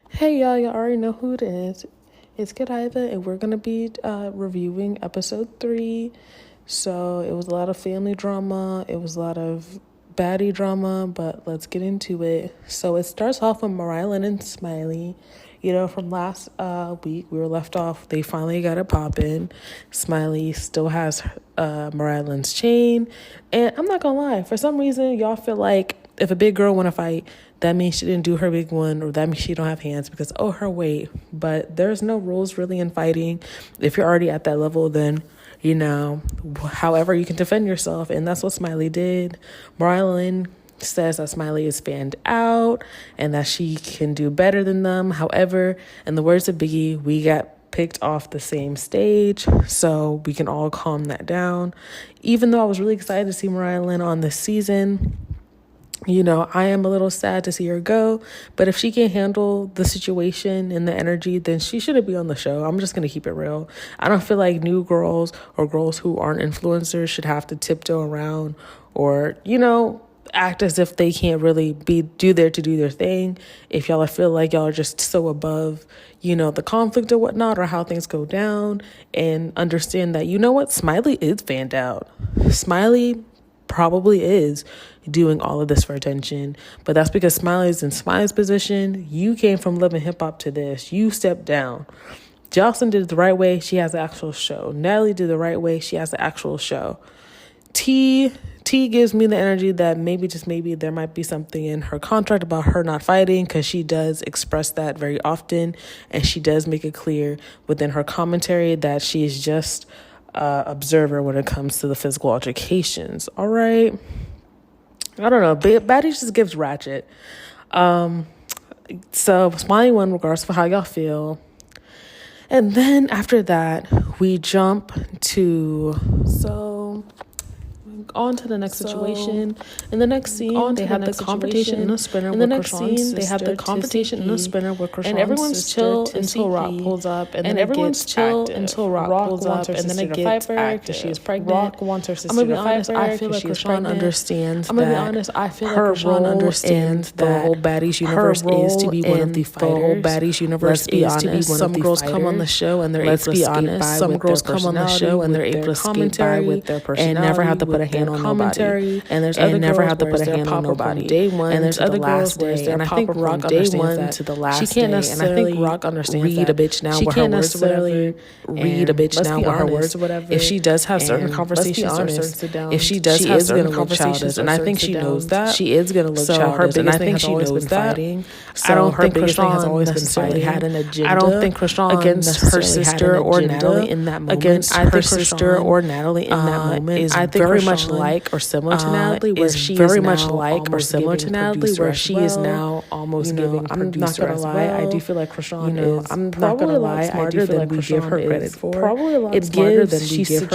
Hey y'all already know who it is. It's Godiva, and we're gonna be reviewing episode 3. So it was a lot of family drama, it was a lot of baddie drama, but let's get into it. So it starts off with Marilyn and Smiley. You know, from last week, we were left off. They finally got it popping. Smiley still has Marilyn's chain. And I'm not gonna lie, for some reason, y'all feel like if a big girl want to fight, that means she didn't do her big one, or that means she don't have hands because, oh, her weight. But there's no rules really in fighting. If you're already at that level, then, you know, however you can defend yourself. And that's what Smiley did. Marilyn says that Smiley is fanned out and that she can do better than them. However, in the words of Biggie, we got picked off the same stage, so we can all calm that down. Even though I was really excited to see Marilyn on this season, you know, I am a little sad to see her go, but if she can't handle the situation and the energy, then she shouldn't be on the show. I'm just going to keep it real. I don't feel like new girls or girls who aren't influencers should have to tiptoe around or, you know, act as if they can't really do their thing. If y'all feel like y'all are just so above, you know, the conflict or whatnot, or how things go down, and understand that, you know what, Smiley is fanned out. Smiley probably is doing all of this for attention, but that's because Smiley's in Smiley's position. You came from living hip hop to this. You stepped down. Jocelyn did it the right way. She has the actual show. Natalie did the right way. She has the actual show. T gives me the energy that maybe, just maybe, there might be something in her contract about her not fighting, because she does express that very often, and she does make it clear within her commentary that she is just observer when it comes to the physical altercations. All right. I don't know. Baddies just gives ratchet. So Smiley won regardless of how y'all feel. And then after that, we jump to on to the next situation. In the next scene, they have the competition in a sprinter. In the next scene, they have the competition in a sprinter with Krishan's, and everyone's chill until Rock pulls up, and then everyone's chill until Rock pulls up, and then it gets active. She is pregnant. Rock wants her sister to fight her. I feel like Krishan understands. I'm gonna be honest. I feel like Krishan understands that the whole Baddies universe is to be one of the fighters. The whole Baddies universe is to be one of the fighters. Some girls come on the show and they're able to skate by. Some girls come on the show and they're able to skate by with their personality and never have to put a hand on nobody. And there's other never have to put a hand on nobody. Day one, and there's other girls where and I think Rock understands that to the last she can't necessarily, and I think Rock understands read a bitch now with her words, whatever. Read a bitch now with her words, whatever. If she does have certain conversations, if she does have certain conversations, and I think she knows that she is gonna look childish, and I think she knows that. I don't think Krishan has always necessarily had an agenda. I don't think Krishan against her sister or Natalie in that moment. Against her sister or Natalie in that moment, I think very much like or similar to Natalie, where she very much like or similar to Natalie, where she is now almost giving producer as well. I do feel like Krishan is. I'm not gonna lie, I do feel like we give her credit for. Probably a lot smarter than we give her credit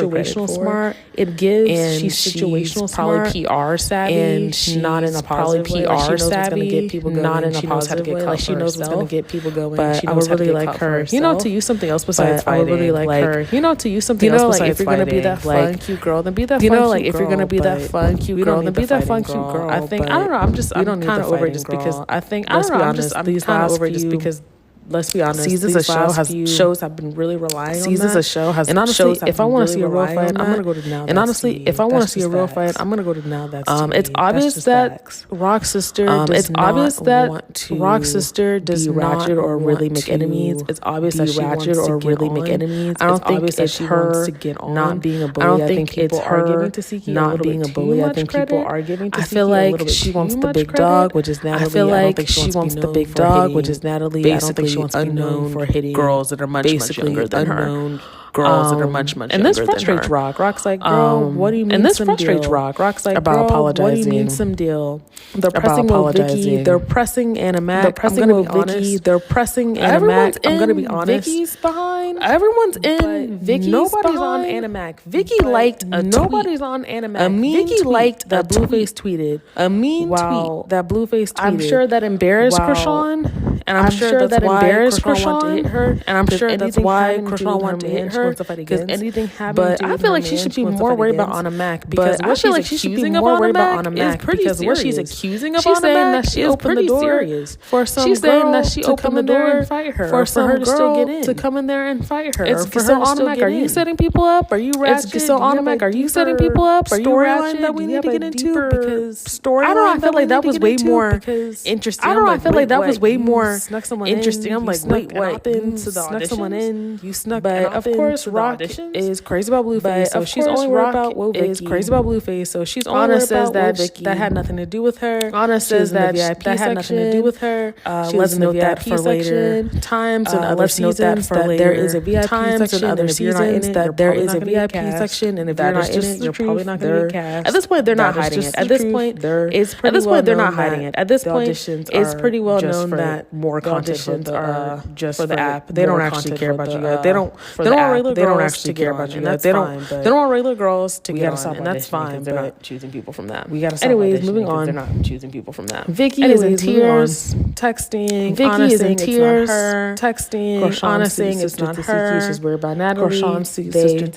for. It gives she's situational smart, probably PR savvy, and she's not in a positive way. PR savvy, not in a positive way. Like she knows what's gonna get people going. But I would really like her, you know, to use something else besides fighting. I would really like her, you know, to use something else besides fighting. If you're gonna be that fun, cute girl, then be that fun, you know, like if you're gonna be that fun, cute girl, then be that fun, cute girl. I think, I don't know, I'm kind of over it just because I think, I don't know, I'm kind of over it just because, let's be honest, Seasons a show has shows have been really relying on that. Seasons a show has, and honestly, if I want to see a real fight, I'm gonna go to Now. And honestly, if I want to see a real fight, I'm gonna go to Now. That's it's obvious that Rock's sister does not want to be ratchet or really make enemies. It's obvious that she wants to really make enemies. I don't think it's her not being a bully. I think it's her not being a bully. I think people are giving to Siki. I feel like she wants the big dog, which is Natalie. I feel like she wants the big dog, which is Natalie. I don't think she wants to be known for hitting girls that are much younger than her. Girls that are much younger than her. And this frustrates Rock. Rock's like, girl, what do you mean? And this frustrates Rock. Rock's like, about apologizing. What do you mean some deal? They're pressing Vicky. They're pressing Anna Mac. They're pressing Vicky. They're pressing Anna Mac. I'm gonna be honest. Vicky's behind. Everyone's in. Vicky's nobody's on Anna Mac. Vicky liked a nobody's on Anna Mac. Vicky liked that Blueface tweeted. A mean tweet that Blueface tweeted. I'm sure that embarrassed Krishan. And I'm sure that embarrassed Krishan to hit her. And I'm sure that's why Krishan wanted to hit her. Because anything happened. But I feel like she should be more worried about Anna Mac. Because I feel like she should be more worried about Anna Mac. Because what she's accusing of Anna Mac is pretty serious. For some girl to come in there and fight her. For her to still get in. To come in there and fight her. It's for her to still get in. Are you setting people up? Are you ratchet? So Anna Mac, are you setting people up? Are you ratchet that we need to get into? Because I don't know. I feel like that was way more interesting. I don't know. I feel like that was way more interesting. I'm like, wait, what? You snuck someone in. You snuck. But of course, Rock is crazy about Blueface, so she's only worried about Vicky. Is crazy about Blueface, so she's only worried about Vicky. That had nothing to do with her. Anna says that had nothing to do with her. Let's note that for later times and other seasons that there is a VIP section. And if you're not in it, that there is a VIP section, and if you're not in it, you're probably not going to be cast. At this point, they're not hiding it. At this point, it's pretty well known. They're not hiding it. At this point, it's pretty well known that more auditions are just for the app. They don't actually care about you guys. They don't actually care about you guys. They don't want regular girls to get on, and that's fine. They're not choosing people from that. We gotta. Anyways, moving on. They're not choosing people from that. Vicky is in tears, texting. Vicky is in tears, texting. Anna saying it's not her. She's worried about Natalie. They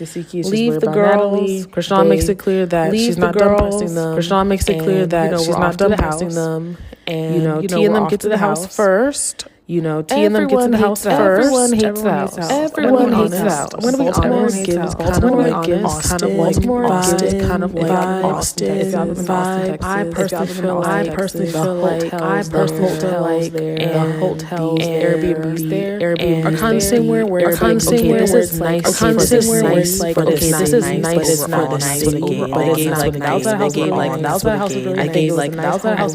leave the girls. Krishan makes it clear that she's not done pressing them. Krishan makes it clear that she's not done pressing them. And T and them get to the house first. T and them get to the house first. Everyone hates the house. Everyone hates the house. I'm going to be honest. Baltimore gives kind of like Austin vibes. I personally feel like the hotels, Airbnbs there, are kind of somewhere where this is nice, but it's nice, but it's not nice. But it's not like that was the house. That was the house. I think like that was the house.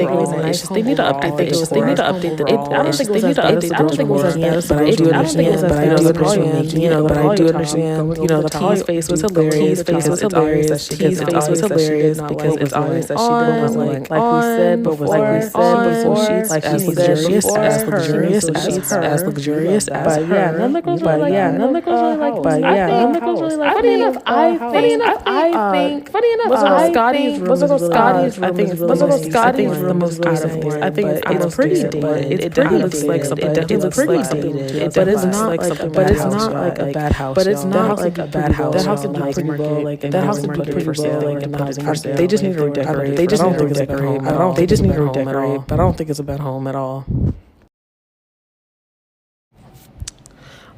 They need to update the. They need to update the. I don't think they need to. I don't think it was as bad, but I do understand. But I do understand. But I do understand. The T's face was hilarious. Because it's always that she T's face was hilarious because it's always that she was like we said, but was like we said before she's like as luxurious as her. Yeah, none of the girls really like. But yeah, none of the girls really like. Funny enough, I think. Scotty's room is the most out of place. I think it's pretty dated. It definitely looks like something. It looks pretty dated, but it's not like a bad house. But it's not like a bad house. That house would do pretty well. Like that house would do pretty well. Like in the housing market. They just need to redecorate. They just need to redecorate. They just need to redecorate. But I don't think it's a bad home at all.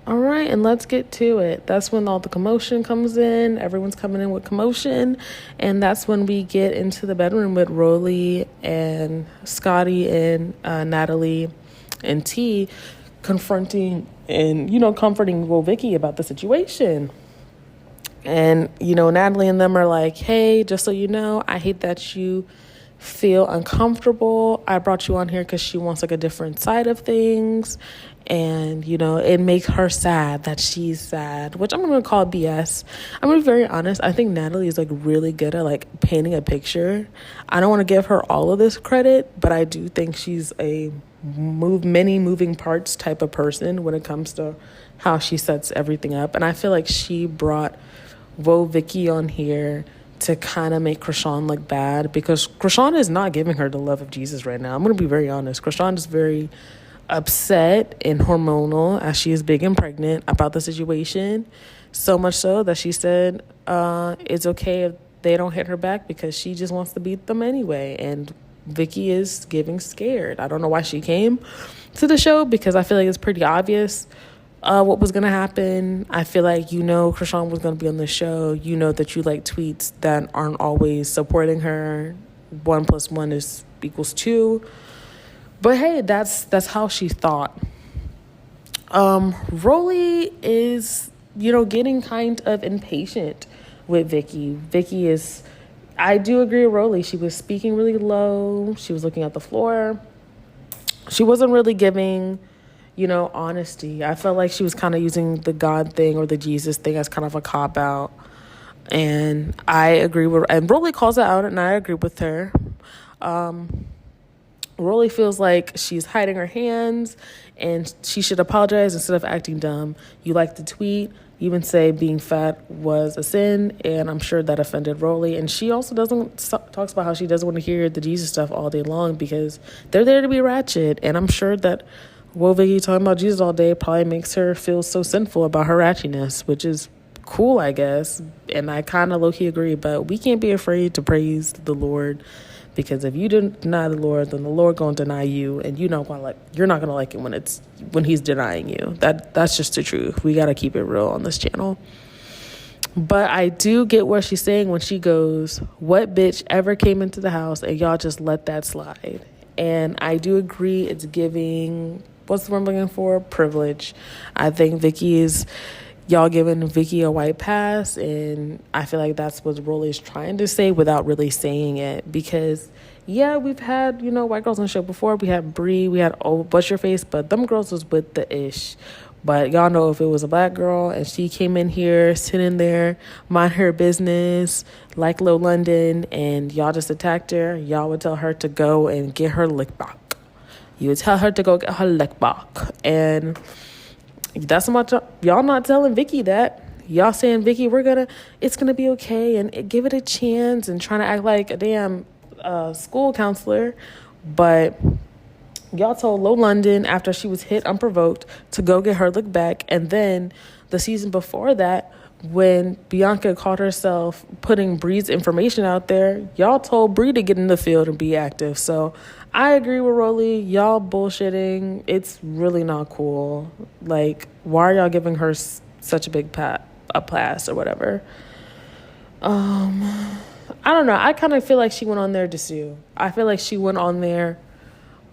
All right, and let's get to it. That's when all the commotion comes in. Everyone's coming in with commotion. And that's when we get into the bedroom with Rolly and Scotty and Natalie and T confronting and, comforting Vicky about the situation. And, Natalie and them are like, hey, just so you know, I hate that you feel uncomfortable. I brought you on here because she wants like a different side of things. And, it makes her sad that she's sad, which I'm going to call BS. I'm going to be very honest. I think Natalie is like really good at like painting a picture. I don't want to give her all of this credit, but I do think she's a many moving parts type of person when it comes to how she sets everything up. And I feel like she brought Vicky on here to kind of make Krishan look bad because Krishan is not giving her the love of Jesus right now. I'm going to be very honest. Krishan is very upset and hormonal as she is big and pregnant about the situation. So much so that she said it's okay if they don't hit her back because she just wants to beat them anyway. And Vicky is giving scared. I don't know why she came to the show because I feel like it's pretty obvious what was going to happen. I feel like Krishan was going to be on the show. That you like tweets that aren't always supporting her. 1 + 1 equals 2. But hey, that's how she thought. Rolly is, getting kind of impatient with Vicky. Vicky is, I do agree with Rolly. She was speaking really low. She was looking at the floor. She wasn't really giving, honesty. I felt like she was kind of using the God thing or the Jesus thing as kind of a cop-out. And I agree with, and Rolly calls it out, and I agree with her. Rolly feels like she's hiding her hands and she should apologize instead of acting dumb. You like to tweet, you even say being fat was a sin, and I'm sure that offended Rolly. And she also talks about how she doesn't want to hear the Jesus stuff all day long because they're there to be ratchet. And I'm sure that Well, Vicky talking about Jesus all day probably makes her feel so sinful about her ratchiness, which is cool, I guess. And I kind of low-key agree, but we can't be afraid to praise the Lord, because if you deny the Lord, then the Lord gonna deny you, and you're not gonna like it when he's denying you. That's just the truth. We gotta keep it real on this channel. But I do get what she's saying when she goes, "What bitch ever came into the house and y'all just let that slide?" And I do agree, it's giving, what's the word I'm looking for? Privilege. I think y'all giving Vicky a white pass, and I feel like that's what Rolly's trying to say without really saying it. Because, yeah, we've had, white girls on the show before. We had Bree, we had What's Your Face, but them girls was with the ish. But y'all know, if it was a black girl and she came in here, sitting there, mind her business, like Lil London, and y'all just attacked her, y'all would tell her to go and get her lick back. You would tell her to go get her lick back. And that's much y'all not telling Vicky that. Y'all saying, Vicky, it's gonna be okay, and give it a chance, and trying to act like a damn school counselor. But y'all told Lil London, after she was hit unprovoked, to go get her lick back. And then the season before that, when Bianca caught herself putting Bree's information out there, y'all told Bree to get in the field and be active. So I agree with Rolly. Y'all bullshitting. It's really not cool. Like, why are y'all giving her such a big pass or whatever? I don't know. I kind of feel like she went on there to sue. I feel like she went on there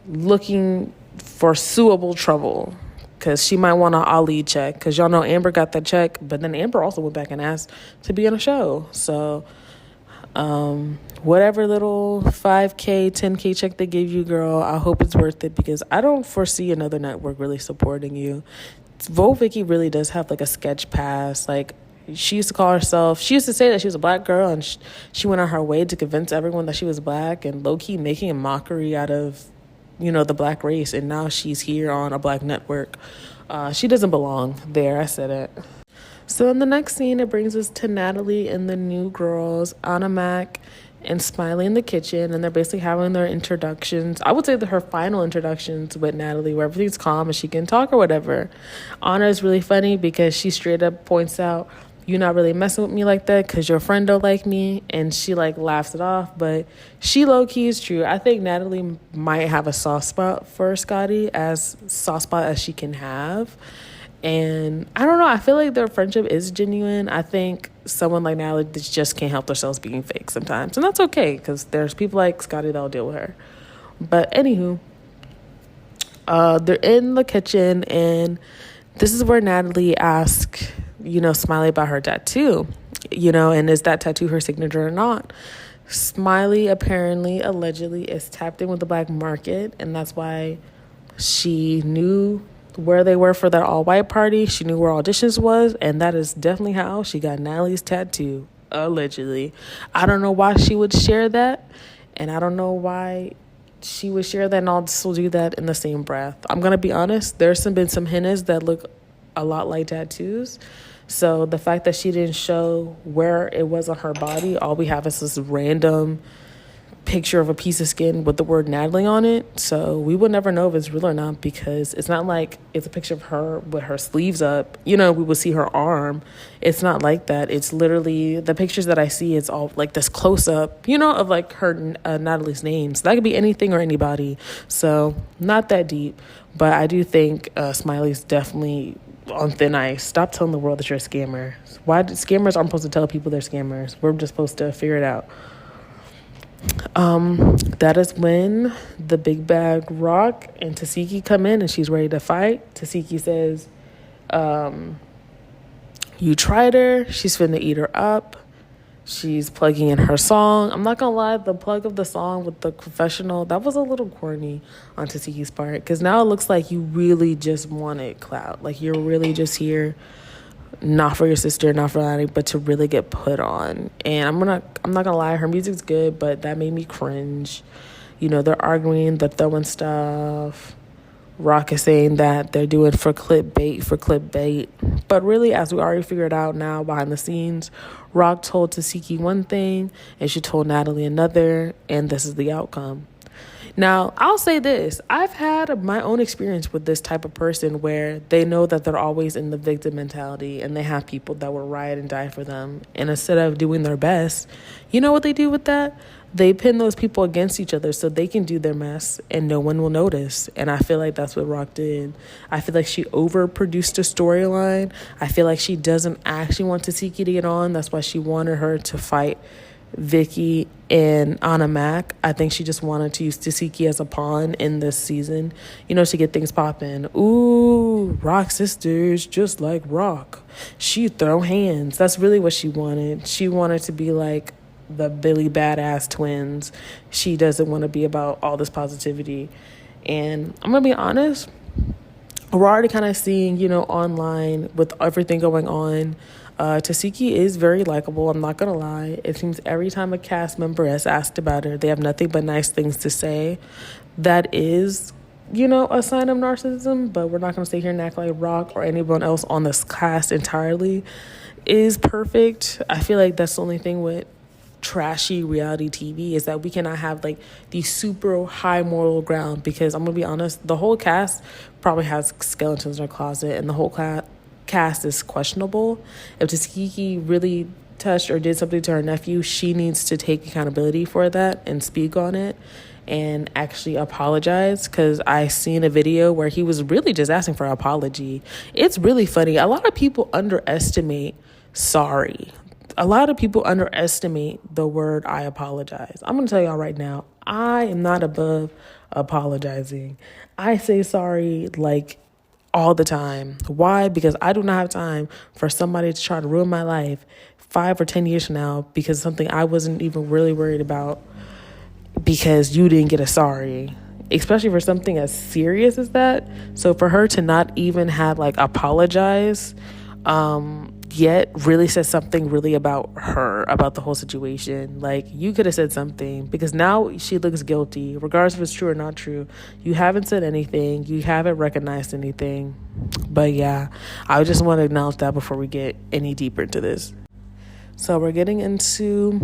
looking for suable trouble, because she might want an Ali check, because y'all know Amber got that check, but then Amber also went back and asked to be on a show. So whatever little 5K 10K check they give you, girl, I hope it's worth it, because I don't foresee another network really supporting you. Vote Vicky really does have like a sketch past. Like, she used to say that she was a black girl, and she went on her way to convince everyone that she was black, and low-key making a mockery out of the black race. And now she's here on a black network. She doesn't belong there. I said it. So in the next scene, it brings us to Natalie and the new girls, Anna Mac and Smiley, in the kitchen, and they're basically having their introductions. I would say that her final introductions with Natalie, where everything's calm and she can talk or whatever. Anna is really funny because she straight up points out, "You're not really messing with me like that because your friend don't like me," and she like laughs it off. But she low-key is true. I think Natalie might have a soft spot for Scotty, as soft spot as she can have. And I don't know, I feel like their friendship is genuine. I think someone like Natalie just can't help themselves being fake sometimes, and that's okay, because there's people like Scotty that'll deal with her. But anywho, they're in the kitchen, and this is where Natalie asks Smiley about her tattoo, and is that tattoo her signature or not? Smiley allegedly is tapped in with the black market, and that's why she knew where they were for that all-white party. She knew where auditions was, and that is definitely how she got Natalie's tattoo, allegedly. I don't know why she would share that, and I don't know why she would share that and also do that in the same breath. I'm gonna be honest, there's been some hennas that look a lot like tattoos. So the fact that she didn't show where it was on her body, all we have is this random picture of a piece of skin with the word Natalie on it. So we will never know if it's real or not, because it's not like it's a picture of her with her sleeves up. We will see her arm. It's not like that. It's literally the pictures that I see. It's all like this close up, of like her Natalie's name. So that could be anything or anybody. So not that deep. But I do think Smiley's definitely on thin ice. Stop telling the world that you're a scammer. Scammers aren't supposed to tell people they're scammers. We're just supposed to figure it out. That is when the big bag Rock and Tasiki come in, and she's ready to fight. Tasiki says, "You tried her. She's finna eat her up." She's plugging in her song. I'm not gonna lie, the plug of the song with the confessional, that was a little corny on Tasiki's part, because now it looks like you really just wanted clout. Like, you're really just here not for your sister, not for Lani, but to really get put on. And I'm not gonna lie, her music's good, but that made me cringe. They're arguing, they're throwing stuff. Rock is saying that they're doing for clickbait. But really, as we already figured out now behind the scenes, Rock told Tasiki one thing and she told Natalie another, and this is the outcome. Now, I'll say this. I've had my own experience with this type of person where they know that they're always in the victim mentality and they have people that will ride and die for them. And instead of doing their best, you know what they do with that? They pin those people against each other so they can do their mess and no one will notice. And I feel like that's what Rock did. I feel like she overproduced a storyline. I feel like she doesn't actually want Tasiki to get on. That's why she wanted her to fight Vicky and Anna Mac. I think she just wanted to use Tasiki as a pawn in this season, to get things popping. Ooh, Rock sisters, just like Rock. She throw hands. That's really what she wanted. She wanted to be like the Billy Badass twins. She doesn't want to be about all this positivity. And I'm going to be honest, we're already kind of seeing, online with everything going on, Tasiki is very likable. I'm not gonna lie. It seems every time a cast member has asked about her, they have nothing but nice things to say. That is, a sign of narcissism, but we're not gonna sit here and act like Rock or anyone else on this cast entirely is perfect. I feel like that's the only thing with trashy reality TV is that we cannot have like the super high moral ground, because I'm gonna be honest, the whole cast probably has skeletons in their closet and the whole cast is questionable. If Tasiki really touched or did something to her nephew, she needs to take accountability for that and speak on it and actually apologize, because I seen a video where he was really just asking for an apology. It's really funny. A lot of people underestimate sorry. A lot of people underestimate the word I apologize. I'm going to tell y'all right now, I am not above apologizing. I say sorry like all the time. Why? Because I do not have time for somebody to try to ruin my life 5 or 10 years from now because something I wasn't even really worried about because you didn't get a sorry, especially for something as serious as that. So for her to not even have like apologize, yet really said something really about her, about the whole situation. Like, you could have said something, because now she looks guilty, regardless if it's true or not true. You haven't said anything. You haven't recognized anything. But yeah, I just want to acknowledge that before we get any deeper into this. So we're getting into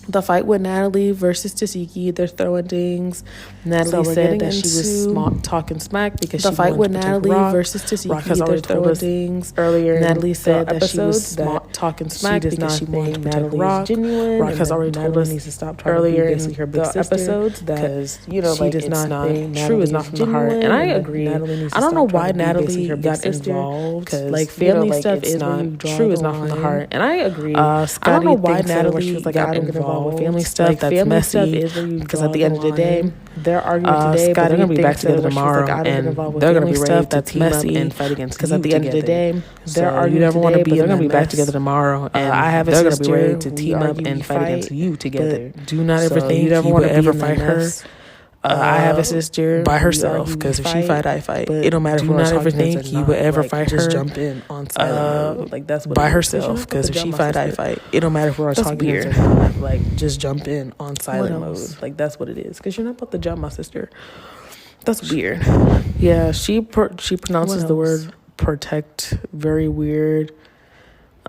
the fight with Natalie versus Tasiki. They're throwing things. Natalie said that she was talking smack because the fight with Natalie versus Tasiki. Rock has already throwing things earlier. Natalie said that she was talking smack because she wanted to protect Rock. Genuine. Rock has already told us needs to stop earlier in the episodes because she does not think true is not from the heart. And I agree. I don't know why Natalie got involved, because like family stuff is not true is not from the heart. And I agree. I don't know why Natalie got involved with family stuff. Like, that's family messy, because at the end of the day, they're arguing today, but they're gonna be back together tomorrow, and they're gonna be ready to team up and fight against. Because at the end of the day, they're arguing. You never want to be. They're gonna be back together tomorrow, and I have they're gonna be ready to team up and fight against you together. Do not ever think you ever want to ever fight her. I have a sister by herself, because if she fight, I fight. It don't matter. Do not ever think you would ever fight her. Just jump in on silent mode. Like, that's what by herself, because if she fight, I fight. It don't matter if we're talking weird. Like, just jump in on silent mode. Like, that's what it is. Because you're not about to jump my sister. That's weird. Yeah, she pronounces the word protect very weird.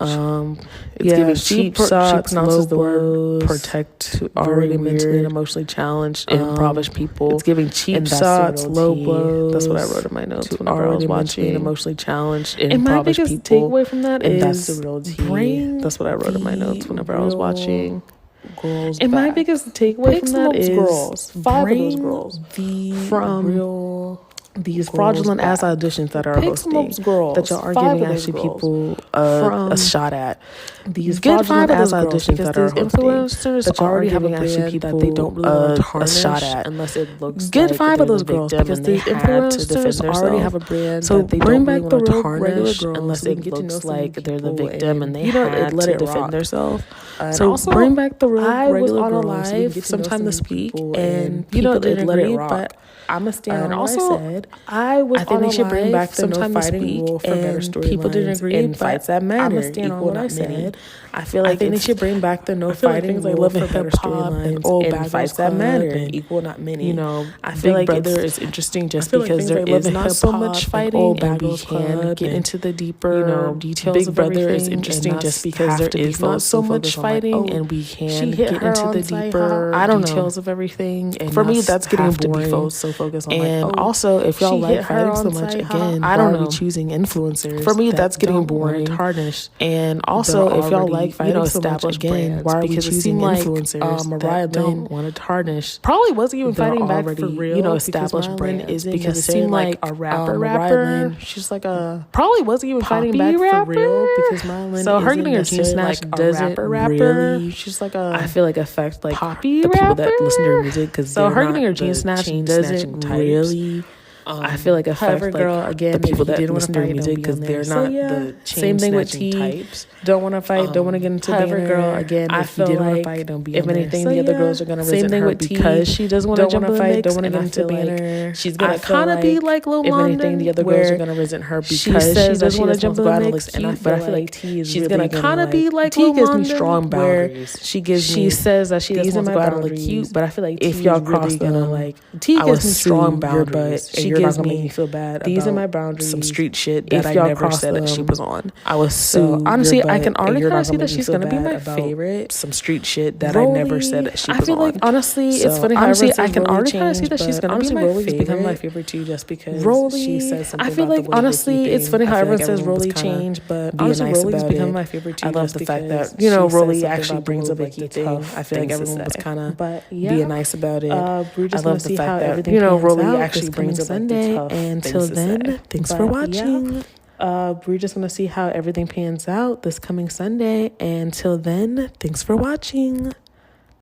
It's giving cheap shots. She pronounces the word protect to already mentally and emotionally challenged and impoverished people. It's giving cheap shots, low blows. That's what I wrote in my notes whenever I was watching. Emotionally challenged and impoverished people. My biggest takeaway from that is that's the real tea. That's what I wrote in my notes whenever I was watching. Girls and back. My biggest takeaway from that is girls. 5 of those girls from real. These fraudulent ass auditions that are hosting that y'all are giving actually people a shot at. These fraudulent ass auditions that are influencers that already having actually people that they don't really want to tarnish a shot at unless it looks good. 5 of those girls, because these influencers already have a brand, so that they bring back the real tarnish unless it looks like they're the victim and they had to defend themselves. So bring back the real regular girls. Live sometime this week, and people didn't let it rock. But I'm a stand on what I said. said. I think they should bring back the no fighting rule for better storylines. People didn't agree, and fights that matter. I'm stand on what I said. I think they should bring back the no fighting rule for better storylines and fights that matter. Equal, not many. You know, I feel like Brother is interesting just because there is not so much fighting, and we can get into the deeper details of everything. Big Brother is interesting just because there is not so much fighting, and we can get into the deeper details of everything. And for me, that's getting boring. So focused on and also, if y'all like fighting so much, again, I don't know, choosing influencers. For me, that's getting boring, tarnished. And also, if y'all like fighting so much, again, why are we choosing influencers? Mariah don't want to tarnish. Probably wasn't even fighting back for real. Established brands because it seemed like a rapper. She's like a probably wasn't even fighting back for real because Marlon. So her getting her jeans snatched doesn't really. She's like a. I feel like affect like poppy the people that listen to her music because so her getting her jeans snatched doesn't really. I feel like affect like girl again the people that listen to her music because they're not the same thing with T types. Don't want to fight, don't want to get into Banner. Girl again. I feel like fight, don't be if anything, the other girls are gonna resent her because she doesn't want to jump in the mix. Don't want to get into Banner. She's gonna kind of be like Lil London. If anything, the other girls are gonna resent her because she doesn't want to jump in the mix. But I feel like T is she's gonna kind of be like T gives me strong boundaries. She says that she doesn't want to look cute, but I feel like if y'all cross gonna like T gives me strong boundaries. She gives me feel bad. These are my boundaries. Some street shit that I never said that she was on. I was so honestly. I can already kind of see that she's going to be my favorite. Some street shit that I never said that she was on. I feel like, honestly, it's funny how honestly, I can already kind of see that she's going to be my favorite. Become my favorite too just because she says something I feel like, honestly, it's funny how everyone says Rolly changed, but honestly, Rolly's become my favorite too. I love the fact that, Rolly actually brings up like the thing. I feel like everyone was kind of being nice about it. I love the fact that, Rolly actually brings up like the tough things to say. Until then, thanks for watching. We're just going to see how everything pans out this coming Sunday. And till then, thanks for watching.